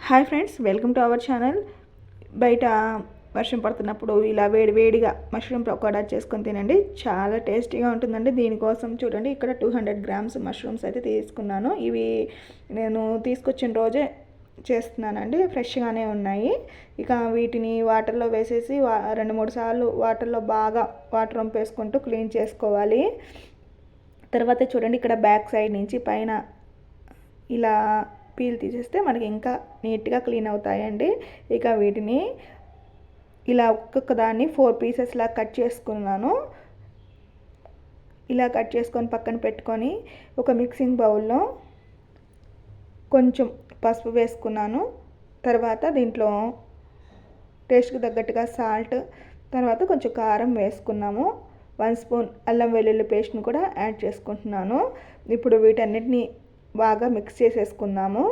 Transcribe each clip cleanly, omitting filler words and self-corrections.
Hi friends, welcome to our channel. బయట వర్షం పడుతున్నప్పుడు ఇలా వేడిగా మష్రూమ్ పకోడా చేసుకొని తినండి, చాలా టేస్టీగా ఉంటుందండి. దీనికోసం చూడండి, ఇక్కడ 200 గ్రామ్స్ మష్రూమ్స్ అయితే తీసుకున్నాను. ఇవి నేను తీసుకొచ్చిన రోజే చేస్తున్నానండి, ఫ్రెష్గానే ఉన్నాయి. ఇక వీటిని వాటర్లో వేసేసి 2-3 సార్లు వాటర్లో బాగా వాటర్ వంపేసుకుంటూ క్లీన్ చేసుకోవాలి. తర్వాత చూడండి, ఇక్కడ బ్యాక్ సైడ్ నుంచి పైన ఇలా పీల్ తీసేస్తే మనకి ఇంకా నీట్గా క్లీన్ అవుతాయండి. ఇక వీటిని ఇలా ఒక్కొక్క దాన్ని 4 పీసెస్లా కట్ చేసుకున్నాను. ఇలా కట్ చేసుకొని పక్కన పెట్టుకొని ఒక మిక్సింగ్ బౌల్లో కొంచెం పసుపు వేసుకున్నాను. తర్వాత దీంట్లో టేస్ట్కి తగ్గట్టుగా సాల్ట్, తర్వాత కొంచెం కారం వేసుకున్నాము. 1 స్పూన్ అల్లం వెల్లుల్లి పేస్ట్ని కూడా యాడ్ చేసుకుంటున్నాను. ఇప్పుడు వీటన్నిటిని బాగా మిక్స్ చేసేసుకుందాము.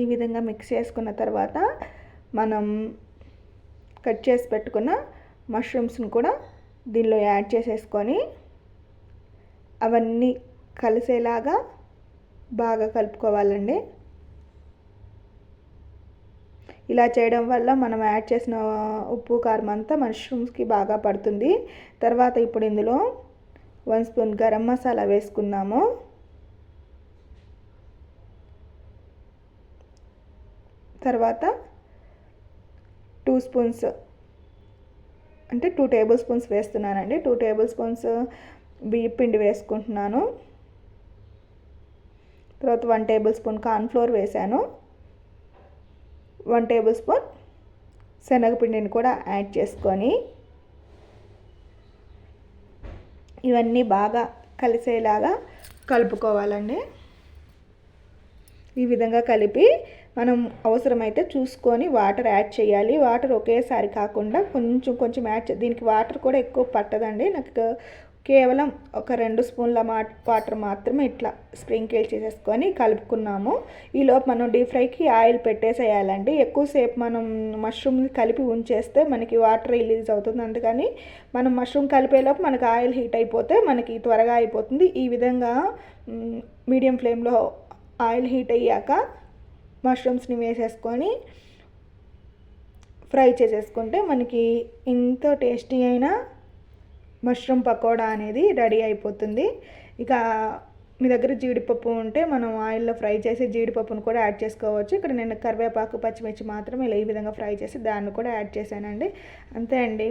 ఈ విధంగా మిక్స్ చేసుకున్న తర్వాత మనం కట్ చేసి పెట్టుకున్న మష్రూమ్స్ని కూడా దీనిలో యాడ్ చేసేసుకొని అవన్నీ కలిసేలాగా బాగా కలుపుకోవాలండి. ఇలా చేయడం వల్ల మనం యాడ్ చేసిన ఉప్పు కారం అంతా మష్రూమ్స్కి బాగా పడుతుంది. తర్వాత ఇప్పుడు ఇందులో 1 స్పూన్ గరం మసాలా వేసుకుందాము. తర్వాత 2 స్పూన్స్ అంటే 2 టేబుల్ స్పూన్స్ వేస్తున్నానండి. 2 టేబుల్ స్పూన్స్ బియ్యం పిండి వేసుకుంటున్నాను. తర్వాత 1 టేబుల్ స్పూన్ కార్న్ఫ్లోర్ వేసాను. 1 టేబుల్ స్పూన్ శనగపిండిని కూడా యాడ్ చేసుకొని ఇవన్నీ బాగా కలిసేలాగా కలుపుకోవాలండి. ఈ విధంగా కలిపి మనం అవసరమైతే చూసుకొని వాటర్ యాడ్ చేయాలి. వాటర్ ఒకేసారి కాకుండా కొంచెం యాడ్ దీనికి వాటర్ కూడా ఎక్కువ పట్టదండి. నాకు కేవలం ఒక 2 స్పూన్ల వాటర్ మాత్రమే ఇట్లా స్ప్రింకిల్ చేసేసుకొని కలుపుకున్నాము. ఈలోపు మనం డీప్ ఫ్రైకి ఆయిల్ పెట్టేసేయాలండి. ఎక్కువసేపు మనం మష్రూమ్ కలిపి ఉంచేస్తే మనకి వాటర్ రిలీజ్ అవుతుంది. అందుకని మనం మష్రూమ్ కలిపేలోపు మనకి ఆయిల్ హీట్ అయిపోతే మనకి త్వరగా అయిపోతుంది. ఈ విధంగా మీడియం ఫ్లేమ్లో ఆయిల్ హీట్ అయ్యాక మష్రూమ్స్ని వేసేసుకొని ఫ్రై చేసేసుకుంటే మనకి ఎంతో టేస్టీ అయిన మష్రూమ్ పకోడా అనేది రెడీ అయిపోతుంది. ఇక మీ దగ్గర జీడిపప్పు ఉంటే మనం ఆయిల్లో ఫ్రై చేసి జీడిపప్పును కూడా యాడ్ చేసుకోవచ్చు. ఇక్కడ నేను కరివేపాకు, పచ్చిమిర్చి మాత్రం ఇలా ఈ విధంగా ఫ్రై చేసి దాన్ని కూడా యాడ్ చేశానండి. అంతే అండి.